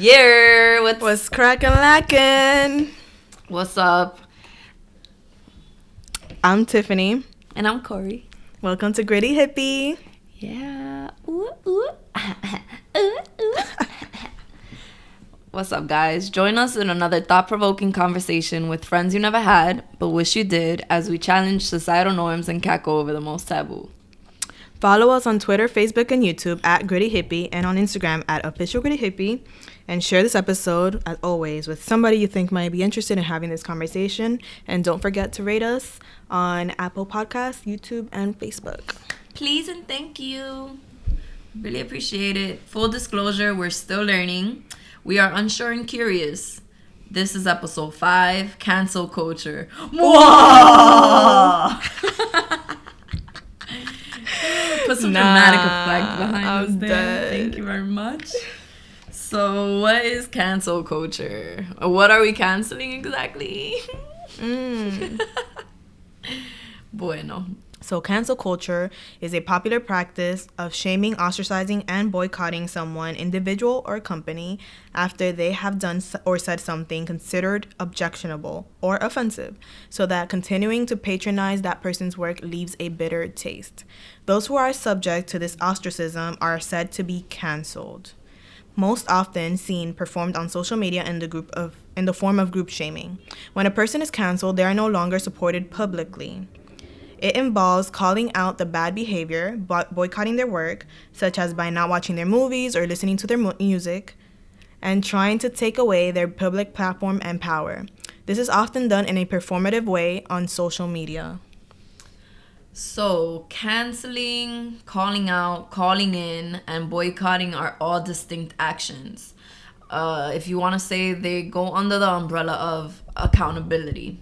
Yeah, What's crackin' lackin'? What's up? I'm Tiffany. And I'm Corey. Welcome to Gritty Hippie. Yeah. Ooh, ooh. Ooh, ooh. What's up, guys? Join us in another thought-provoking conversation with friends you never had, but wish you did, as we challenge societal norms and cackle over the most taboo. Follow us on Twitter, Facebook, and YouTube at Gritty Hippie, and on Instagram at Official Gritty Hippie. And share this episode, as always, with somebody you think might be interested in having this conversation. And don't forget to rate us on Apple Podcasts, YouTube, and Facebook. Please and thank you. Really appreciate it. Full disclosure, we're still learning. We are unsure and curious. This is episode 5, Cancel Culture. Whoa! Put some dramatic effect behind us there. Dead. Thank you very much. So, what is cancel culture? What are we canceling exactly? Bueno. So cancel culture is a popular practice of shaming, ostracizing, and boycotting someone, individual or company, after they have done or said something considered objectionable or offensive, so that continuing to patronize that person's work leaves a bitter taste. Those who are subject to this ostracism are said to be canceled. Most often seen performed on social media in the form of group shaming. When a person is canceled, they are no longer supported publicly. It involves calling out the bad behavior, boycotting their work, such as by not watching their movies or listening to their music, and trying to take away their public platform and power. This is often done in a performative way on social media. So, canceling, calling out, calling in, and boycotting are all distinct actions. If you want to say, they go under the umbrella of accountability,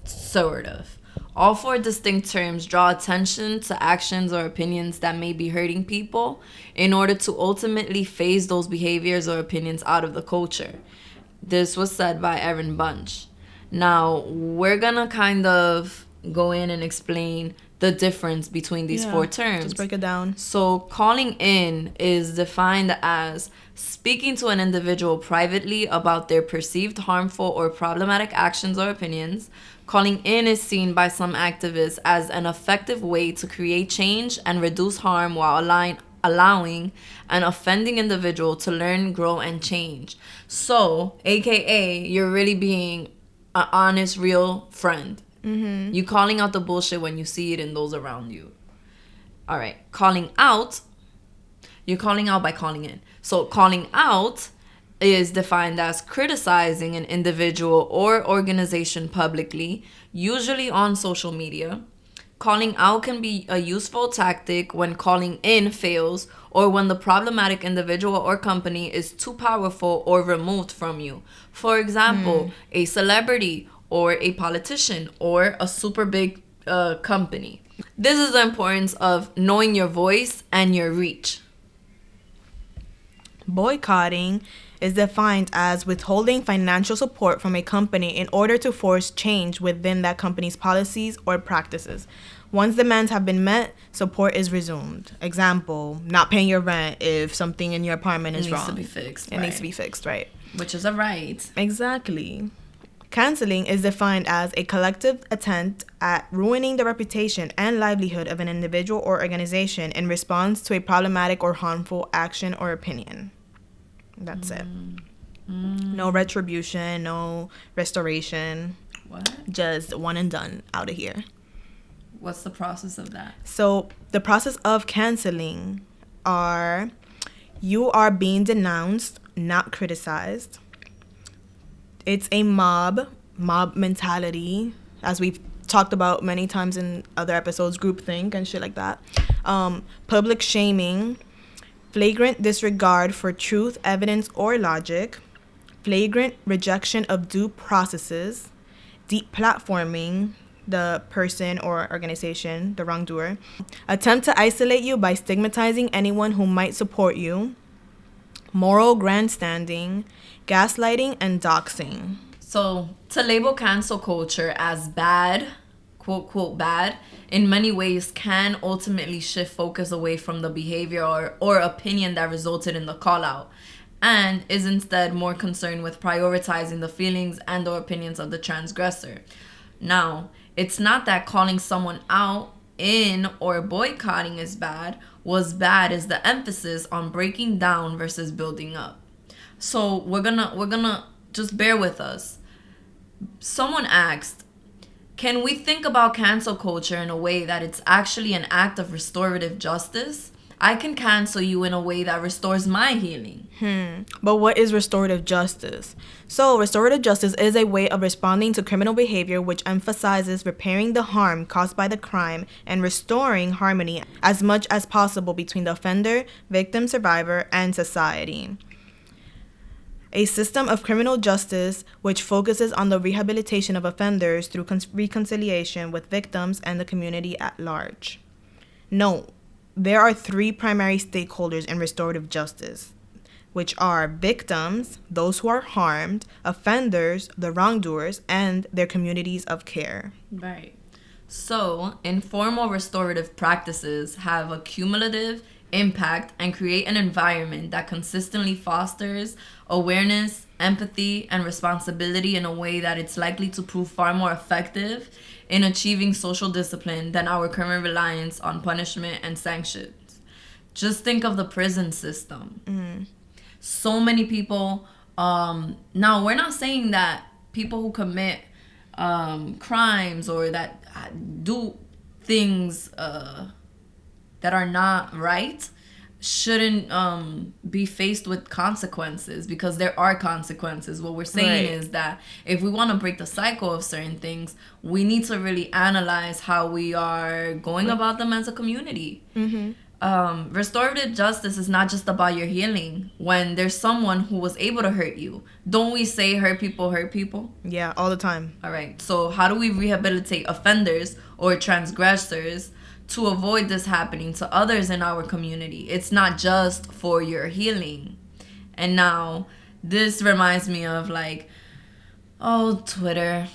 sort of. All 4 distinct terms draw attention to actions or opinions that may be hurting people in order to ultimately phase those behaviors or opinions out of the culture. This was said by Erin Bunch. Now, we're going to kind of go in and explain the difference between these 4 terms. Just break it down. So, calling in is defined as speaking to an individual privately about their perceived harmful or problematic actions or opinions. Calling in is seen by some activists as an effective way to create change and reduce harm while allowing an offending individual to learn, grow, and change. So, AKA, you're really being an honest, real friend. Mm-hmm. You calling out the bullshit when you see it in those around you. All right. Calling out, you're calling out by calling in. So, calling out is defined as criticizing an individual or organization publicly, usually on social media. Calling out can be a useful tactic when calling in fails or when the problematic individual or company is too powerful or removed from you. For example, a celebrity or a politician or a super big company. This is the importance of knowing your voice and your reach. Boycotting is defined as withholding financial support from a company in order to force change within that company's policies or practices. Once demands have been met, support is resumed. Example, not paying your rent if something in your apartment is wrong. It needs to be fixed. It needs to be fixed, right? Which is a right. Exactly. Canceling is defined as a collective attempt at ruining the reputation and livelihood of an individual or organization in response to a problematic or harmful action or opinion. That's it. No retribution, no restoration. What? Just one and done, out of here. What's the process of that? So the process of canceling are you are being denounced, not criticized. It's a mob mentality, as we've talked about many times in other episodes, groupthink and shit like that. Public shaming, flagrant disregard for truth, evidence, or logic, flagrant rejection of due processes, deplatforming the person or organization, the wrongdoer, attempt to isolate you by stigmatizing anyone who might support you, moral grandstanding, gaslighting, and doxing. So, to label cancel culture as bad, quote, quote, bad, in many ways can ultimately shift focus away from the behavior or opinion that resulted in the call out. and is instead more concerned with prioritizing the feelings and or opinions of the transgressor. Now, it's not that calling someone out in or boycotting is bad. What's bad is the emphasis on breaking down versus building up. So we're gonna just bear with us. Someone asked, can we think about cancel culture in a way that it's actually an act of restorative justice? I can cancel you in a way that restores my healing. But what is restorative justice? So, restorative justice is a way of responding to criminal behavior which emphasizes repairing the harm caused by the crime and restoring harmony as much as possible between the offender, victim, survivor, and society. A system of criminal justice which focuses on the rehabilitation of offenders through reconciliation with victims and the community at large. Note, there are three primary stakeholders in restorative justice, which are victims, those who are harmed, offenders, the wrongdoers, and their communities of care. Right. So, informal restorative practices have a cumulative impact and create an environment that consistently fosters awareness, empathy, and responsibility in a way that it's likely to prove far more effective in achieving social discipline than our current reliance on punishment and sanctions. Just think of the prison system. So many people, now we're not saying that people who commit crimes or that do things that are not right shouldn't be faced with consequences, because there are consequences. What we're saying is that if we want to break the cycle of certain things, we need to really analyze how we are going about them as a community. Restorative justice is not just about your healing. When there's someone who was able to hurt you, don't we say hurt people hurt people? Yeah, all the time. All right. So how do we rehabilitate offenders or transgressors to avoid this happening to others in our community? It's not just for your healing. And now this reminds me of like, Twitter.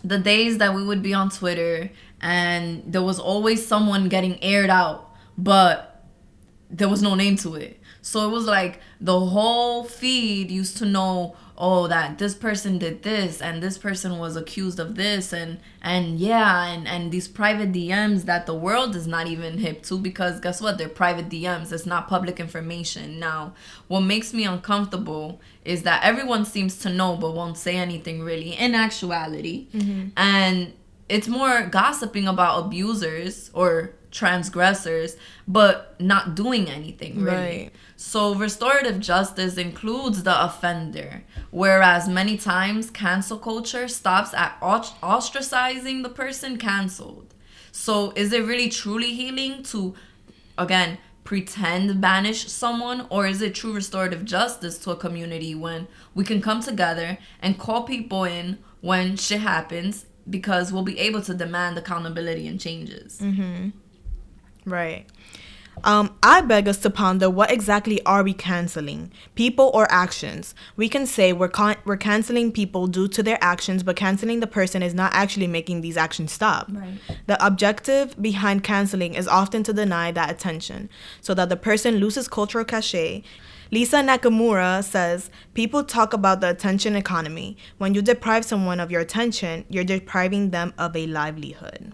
The days that we would be on Twitter and there was always someone getting aired out, but there was no name to it. So it was like the whole feed used to know, that this person did this and this person was accused of this and these private DMs that the world is not even hip to, because guess what? They're private DMs. It's not public information. Now, what makes me uncomfortable is that everyone seems to know but won't say anything really in actuality. And it's more gossiping about abusers or transgressors, but not doing anything really. Right. So restorative justice includes the offender, whereas many times cancel culture stops at ostracizing the person canceled. So is it really truly healing to, again, pretend banish someone, or is it true restorative justice to a community when we can come together and call people in when shit happens, because we'll be able to demand accountability and changes? Right. I beg us to ponder, what exactly are we canceling? People or actions? We can say we're canceling people due to their actions, but canceling the person is not actually making these actions stop. Right. The objective behind canceling is often to deny that attention so that the person loses cultural cachet. Lisa Nakamura says, people talk about the attention economy. When you deprive someone of your attention, you're depriving them of a livelihood.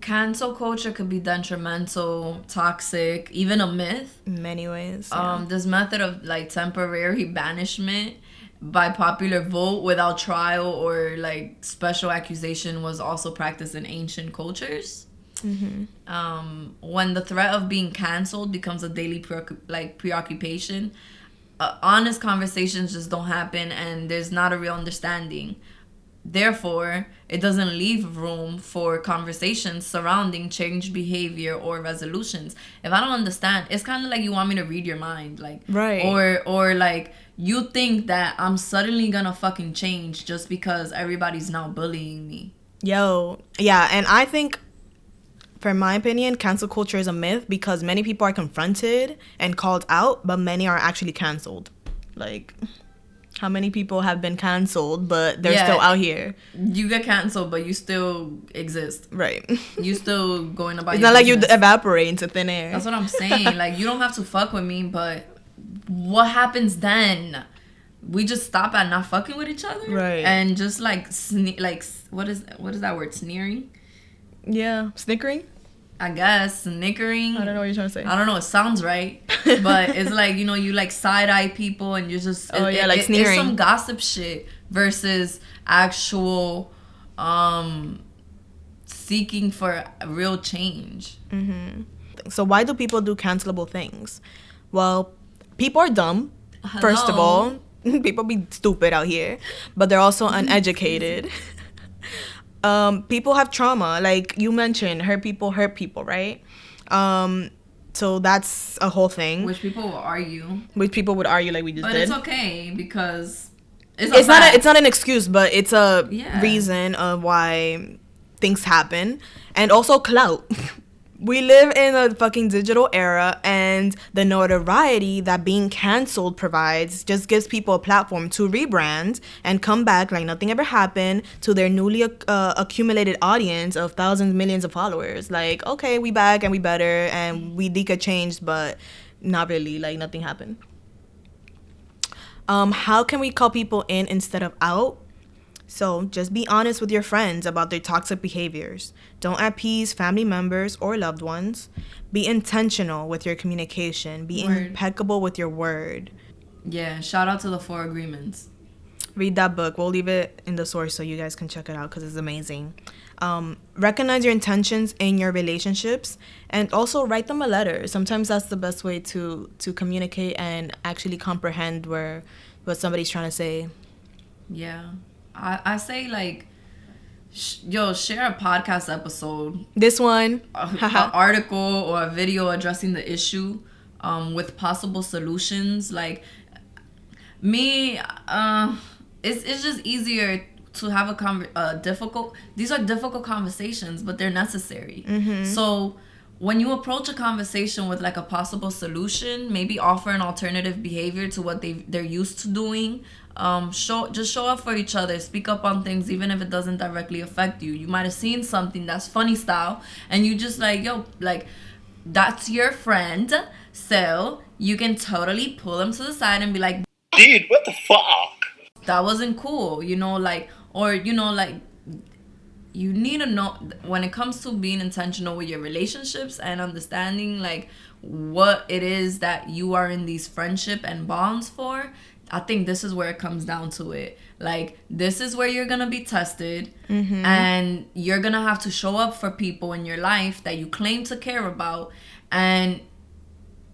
Cancel culture could be detrimental, toxic, even a myth. In many ways. This method of like temporary banishment by popular vote without trial or like special accusation was also practiced in ancient cultures. When the threat of being canceled becomes a daily preoccupation, honest conversations just don't happen, and there's not a real understanding. Therefore, it doesn't leave room for conversations surrounding changed behavior or resolutions. If I don't understand, it's kind of like you want me to read your mind, like, right? Or like you think that I'm suddenly gonna fucking change just because everybody's now bullying me. Yeah, and I think, for my opinion, cancel culture is a myth because many people are confronted and called out, but many are actually canceled. Like, How many people have been canceled, but they're Yeah. still out here? You get canceled, but you still exist. Right. You still going about It's your not like you business. evaporate into thin air. That's what I'm saying. Like, you don't have to fuck with me, but what happens then? We just stop at not fucking with each other, Right? And just like what is that word? Sneering? Yeah, snickering. I guess snickering. I don't know what you're trying to say. I don't know. It sounds right, but it's like, you know, you like side eye people, and you're just like sneering. It's some gossip shit versus actual seeking for real change. So why do people do cancelable things? Well, people are dumb. Hello? First of all, people be stupid out here, but they're also uneducated. People have trauma, like you mentioned, hurt people, right? So that's a whole thing. Which people will argue. Which people would argue, like we just But did. it's okay because It's not an excuse, but it's a Yeah. reason of why things happen, and also clout. We live in a fucking digital era, and the notoriety that being canceled provides just gives people a platform to rebrand and come back like nothing ever happened to their newly accumulated audience of thousands, millions of followers. Like, okay, we back and we better and we Dika changed, but not really, like nothing happened. How can we call people in instead of out? So just be honest with your friends about their toxic behaviors. Don't appease family members or loved ones. Be intentional with your communication. Be impeccable with your word. Yeah, shout out to the 4 agreements. Read that book. We'll leave it in the source so you guys can check it out because it's amazing. Recognize your intentions in your relationships and also write them a letter. Sometimes that's the best way to communicate and actually comprehend what somebody's trying to say. Yeah. I say, like, share a podcast episode. This one. An article or a video addressing the issue with possible solutions. Like, me, it's just easier to have these are difficult conversations, but they're necessary. So when you approach a conversation with like a possible solution, maybe offer an alternative behavior to what they're used to doing. Show up for each other, speak up on things even if it doesn't directly affect you. You might have seen something that's funny style and you just like, yo, like, that's your friend, so you can totally pull them to the side and be like, dude, what the fuck? That wasn't cool, you know, like, or, you know, like, you need to know when it comes to being intentional with your relationships and understanding like what it is that you are in these friendship and bonds for. I think this is where it comes down to it. Like, this is where you're going to be tested, and you're going to have to show up for people in your life that you claim to care about. And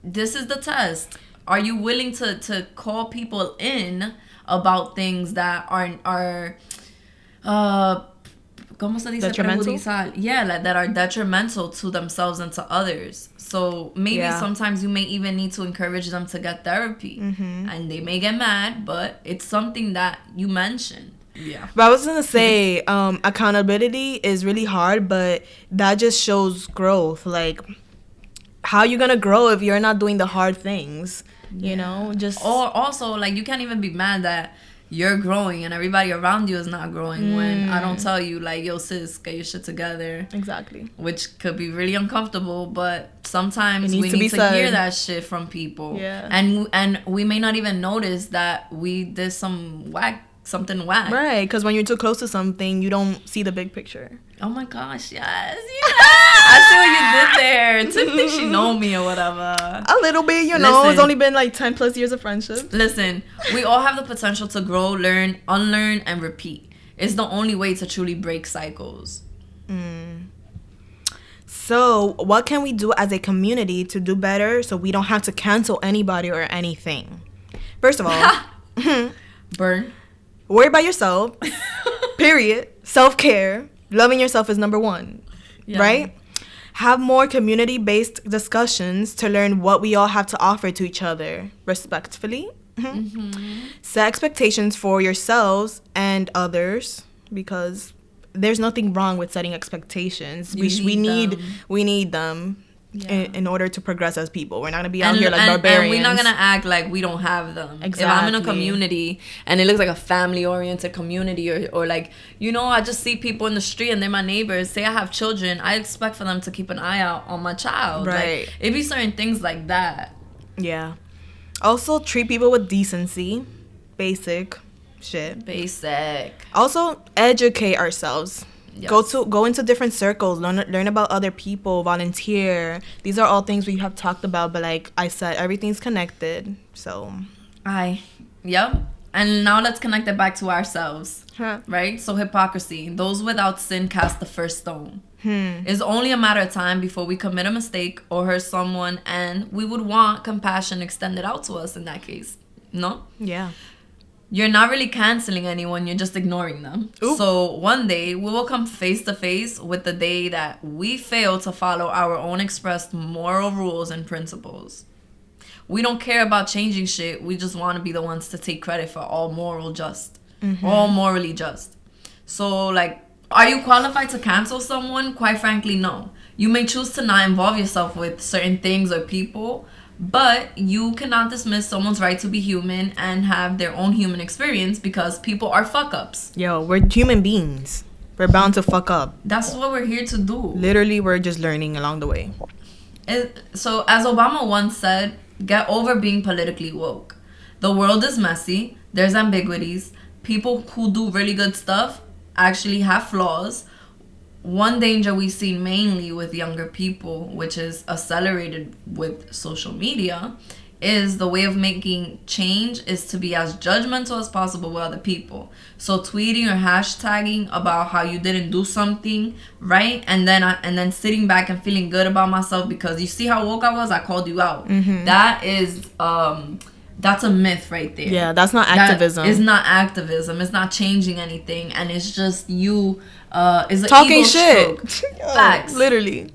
this is the test. Are you willing to call people in about things that are ¿cómo se dice? Detrimental? Yeah, like that are detrimental to themselves and to others. So maybe sometimes you may even need to encourage them to get therapy. And they may get mad, but it's something that you mentioned. Yeah. But I was going to say, accountability is really hard, but that just shows growth. Like, how are you going to grow if you're not doing the hard things? You know, just... Or also, like, you can't even be mad that you're growing and everybody around you is not growing when I don't tell you, like, yo, sis, get your shit together. Exactly. Which could be really uncomfortable, but sometimes we need to hear that shit from people. Yeah. And we may not even notice that we did something whack. Right, because when you're too close to something, you don't see the big picture. Oh my gosh, yes. I see what you did there. Tiff thinks she know me or whatever. A little bit, you know. It's only been like 10 plus years of friendship. Listen, we all have the potential to grow, learn, unlearn, and repeat. It's the only way to truly break cycles. So, what can we do as a community to do better so we don't have to cancel anybody or anything? First of all, Burn. Worry about yourself. Period. Self-care. Loving yourself is number 1. Yeah. Right? Have more community-based discussions to learn what we all have to offer to each other respectfully. Set expectations for yourselves and others, because there's nothing wrong with setting expectations. We need them. in order to progress as people. We're not gonna be out here like barbarians. And we're not gonna act like we don't have them. Exactly. If I'm in a community and it looks like a family-oriented community, or like, I just see people in the street and they're my neighbors. Say I have children, I expect for them to keep an eye out on my child. Right. Like, it be certain things like that. Yeah. Also, treat people with decency. Basic shit. Basic. Also, educate ourselves. Yes. Go into different circles, learn about other people, volunteer. These are all things we have talked about, but like I said, everything's connected. So Yep. And now let's connect it back to ourselves. Huh. Right? So hypocrisy. Those without sin cast the first stone. It's only a matter of time before we commit a mistake or hurt someone, and we would want compassion extended out to us in that case. No? Yeah. You're not really canceling anyone, you're just ignoring them. Ooh. So one day we will come face to face with the day that we fail to follow our own expressed moral rules and principles. We don't care about changing shit. We just want to be the ones to take credit for all morally just. So like, are you qualified to cancel someone? Quite frankly, no. You may choose to not involve yourself with certain things or people, but you cannot dismiss someone's right to be human and have their own human experience, because people are fuck-ups. Yo, we're human beings. We're bound to fuck up. That's what we're here to do. Literally, we're just learning along the way. So, as Obama once said, get over being politically woke. The world is messy. There's ambiguities. People who do really good stuff actually have flaws. One danger we see mainly with younger people, which is accelerated with social media, is the way of making change is to be as judgmental as possible with other people. So tweeting or hashtagging about how you didn't do something right, and then sitting back and feeling good about myself because you see how woke I was, I called you out. That is that's a myth right there. Yeah, that's not activism. It's not activism. It's not changing anything, and it's just you. Is an talking ego shit. Facts. Literally.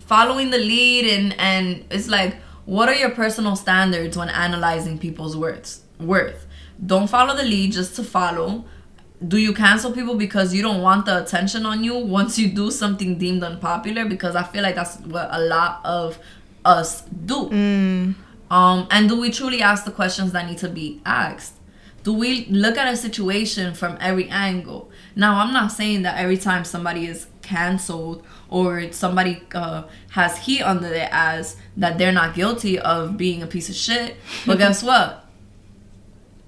Following the lead, and it's like, what are your personal standards when analyzing people's worth? Don't follow the lead just to follow. Do you cancel people because you don't want the attention on you once you do something deemed unpopular? Because I feel like that's what a lot of us do. And do we truly ask the questions that need to be asked? Do we look at a situation from every angle? Now, I'm not saying that every time somebody is canceled or somebody has heat under their ass that they're not guilty of being a piece of shit. But guess what?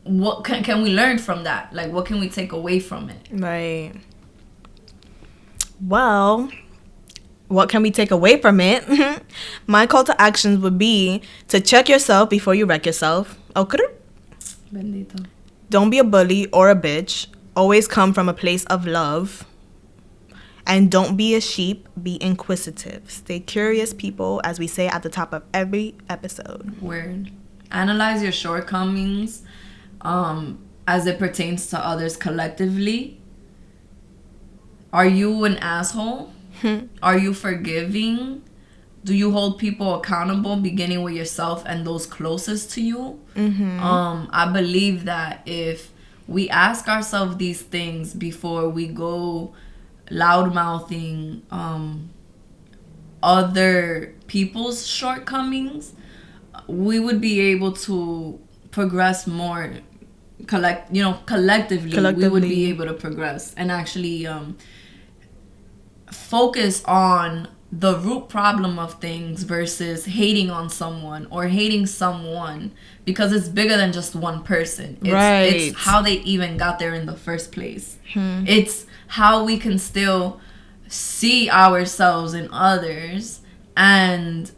What can we learn from that? Like, what can we take away from it? Right. Well, what can we take away from it? My call to actions would be to check yourself before you wreck yourself. Okay. Bendito. Don't be a bully or a bitch. Always come from a place of love. And don't be a sheep, be inquisitive. Stay curious, people, as we say at the top of every episode. Word. Analyze your shortcomings as it pertains to others collectively. Are you an asshole? Are you forgiving? Do you hold people accountable, beginning with yourself and those closest to you? I believe that if we ask ourselves these things before we go loud-mouthing other people's shortcomings, we would be able to progress more. Collectively, we would be able to progress and actually focus on the root problem of things versus hating on someone or hating someone, because it's bigger than just one person. It's how they even got there in the first place. It's how we can still see ourselves in others and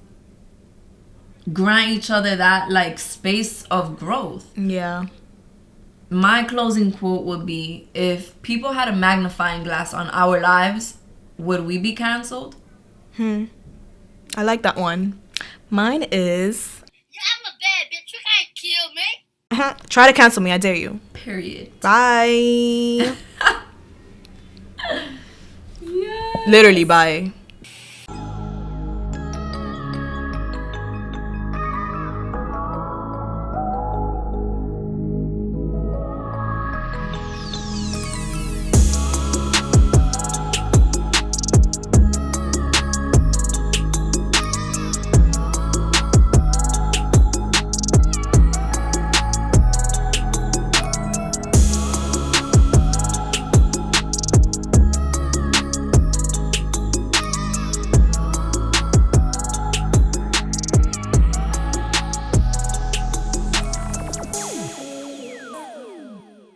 grant each other that like space of growth. Yeah. My closing quote would be, if people had a magnifying glass on our lives, would we be canceled? I like that one. Mine is... Yeah, I'm a bad bitch. You can't kill me. Try to cancel me. I dare you. Period. Bye. Yeah. Literally, bye.